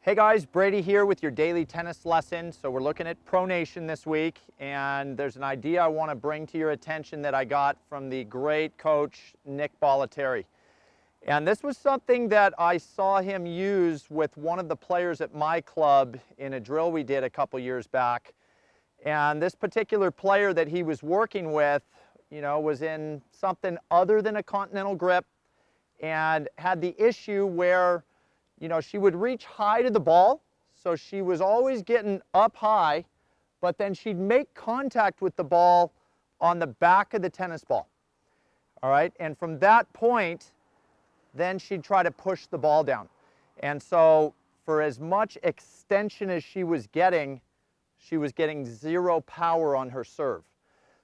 Hey guys, Brady here with your daily tennis lesson. So we're looking at Pronation this week, and there's an idea I want to bring to your attention that I got from the great coach, Nick Bolleterri. And this was something that I saw him use with one of the players at my club in a drill we did a couple years back. And this particular player that he was working with, was in something other than a continental grip and had the issue where she would reach high to the ball, so she was always getting up high, but then she'd make contact with the ball on the back of the tennis ball. All right, and from that point, then she'd try to push the ball down. And so for as much extension as she was getting zero power on her serve.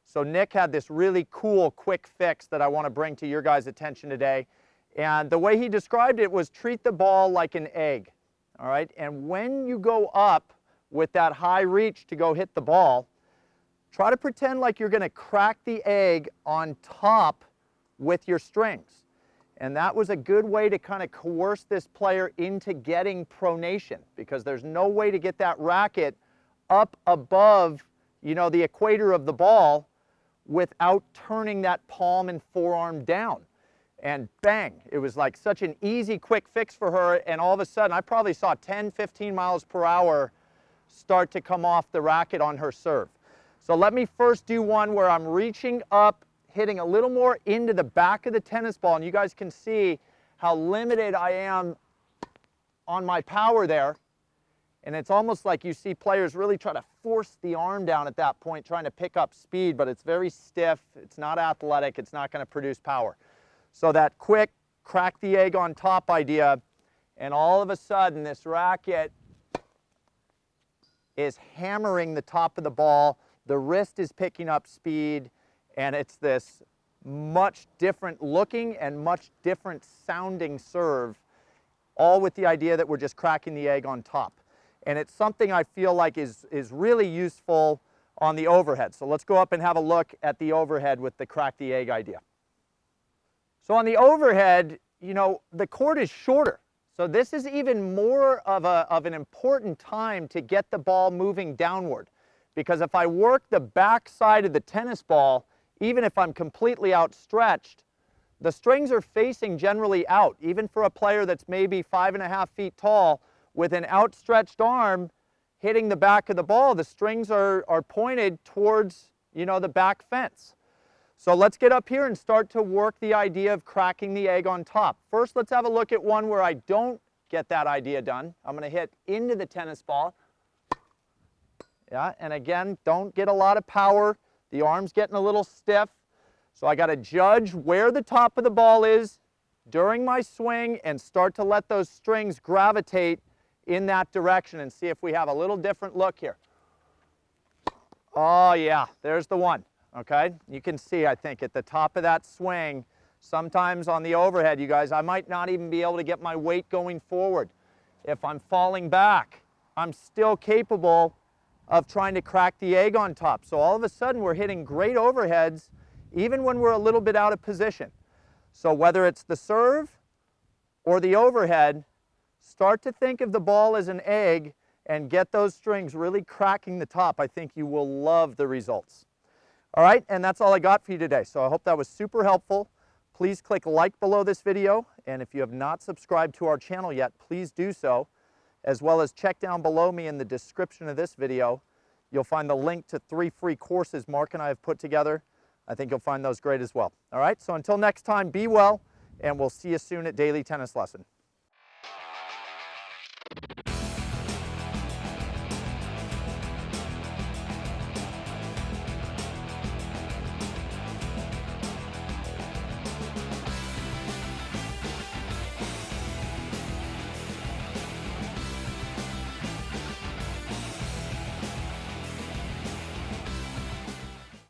So Nick had this really cool quick fix that I want to bring to your guys' attention today. And the way he described it was treat the ball like an egg, all right? And when you go up with that high reach to go hit the ball, try to pretend like you're going to crack the egg on top with your strings. And that was a good way to kind of coerce this player into getting pronation, because there's no way to get that racket up above, the equator of the ball without turning that palm and forearm down. And bang, it was like such an easy, quick fix for her. And all of a sudden, I probably saw 10, 15 miles per hour start to come off the racket on her serve. So let me first do one where I'm reaching up, hitting a little more into the back of the tennis ball. And you guys can see how limited I am on my power there. And it's almost like you see players really try to force the arm down at that point, trying to pick up speed, but it's very stiff. It's not athletic. It's not going to produce power. So that quick crack the egg on top idea, and all of a sudden this racket is hammering the top of the ball, the wrist is picking up speed, and it's this much different looking and much different sounding serve, all with the idea that we're just cracking the egg on top. And it's something I feel like is really useful on the overhead. So let's go up and have a look at the overhead with the crack the egg idea. So on the overhead, the court is shorter. So this is even more of an important time to get the ball moving downward. Because if I work the back side of the tennis ball, even if I'm completely outstretched, the strings are facing generally out. Even for a player that's maybe 5.5 feet tall, with an outstretched arm hitting the back of the ball, the strings are pointed towards, the back fence. So let's get up here and start to work the idea of cracking the egg on top. First, let's have a look at one where I don't get that idea done. I'm going to hit into the tennis ball. Yeah, and again, don't get a lot of power. The arm's getting a little stiff. So I got to judge where the top of the ball is during my swing and start to let those strings gravitate in that direction and see if we have a little different look here. Oh yeah, there's the one. Okay, you can see, I think, at the top of that swing, sometimes on the overhead, you guys, I might not even be able to get my weight going forward. If I'm falling back, I'm still capable of trying to crack the egg on top. So all of a sudden, we're hitting great overheads, even when we're a little bit out of position. So whether it's the serve or the overhead, start to think of the ball as an egg and get those strings really cracking the top. I think you will love the results. All right, and that's all I got for you today. So I hope that was super helpful. Please click like below this video, and if you have not subscribed to our channel yet, please do so, as well as check down below me in the description of this video. You'll find the link to 3 free courses Mark and I have put together. I think you'll find those great as well. All right, so until next time, be well, and we'll see you soon at Daily Tennis Lesson.